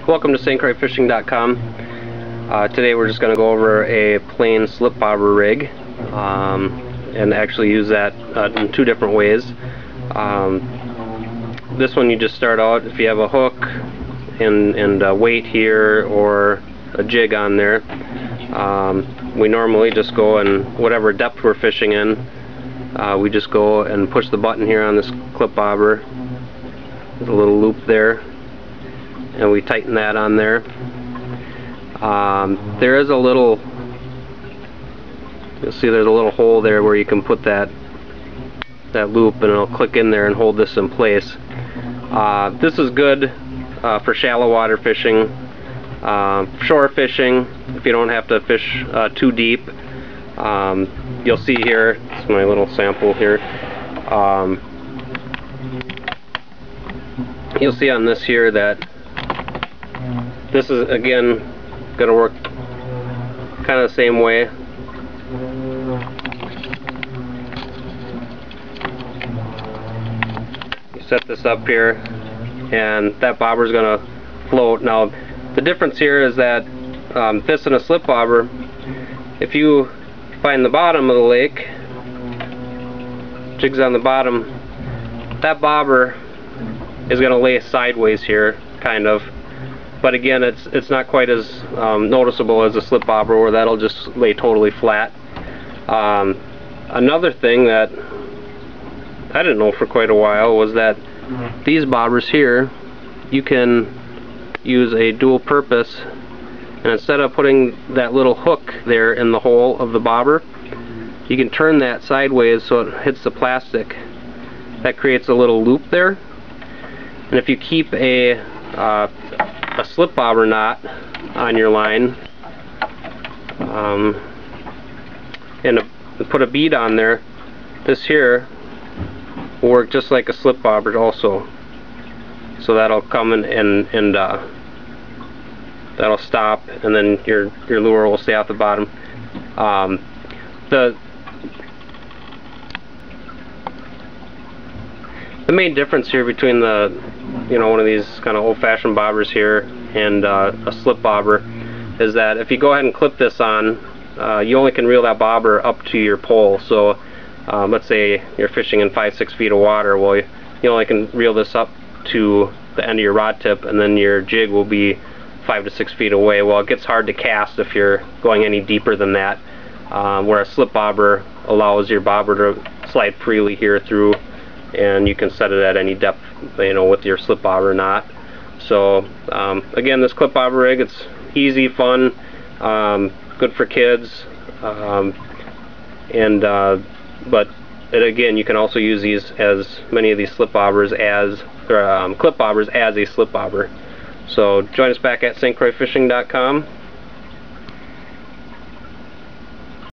Welcome to StCrayFishing.com. Today we're just going to go over a plain slip bobber rig and actually use that in two different ways. This one you just start out if you have a hook and a weight here or a jig on there. We normally just go and whatever depth we're fishing in, we just go and push the button here on this clip bobber. There's a little loop there, and we tighten that on there. There is a little, you'll see there's a little hole there where you can put that loop, and it'll click in there and hold this in place. This is good for shallow water fishing, shore fishing, if you don't have to fish too deep. You'll see here, it's my little sample here. You'll see on this here that this is again going to work kind of the same way. You set this up here and that bobber is going to float. Now the difference here is that this and a slip bobber, if you find the bottom of the lake, jigs on the bottom, that bobber is going to lay sideways here, kind of. But again, it's not quite as noticeable as a slip bobber where that'll just lay totally flat. Another thing that I didn't know for quite a while was that these bobbers here, you can use a dual purpose, and instead of putting that little hook there in the hole of the bobber, you can turn that sideways so it hits the plastic. That creates a little loop there. And if you keep a slip bobber knot on your line and put a bead on there, this here will work just like a slip bobber also. So that'll come and that'll stop, and then your lure will stay off the bottom. The main difference here between one of these kind of old-fashioned bobbers here and a slip bobber is that if you go ahead and clip this on, you only can reel that bobber up to your pole. So let's say you're fishing in 5-6 feet of water. Well, you only can reel this up to the end of your rod tip, and then your jig will be 5 to 6 feet away. Well, it gets hard to cast if you're going any deeper than that, where a slip bobber allows your bobber to slide freely here through, and you can set it at any depth, with your slip bobber knot. So again, this clip bobber rig, it's easy, fun, good for kids, but again, you can also use these as many of these slip bobbers as clip bobbers as a slip bobber. So join us back at StCrayFishing.com.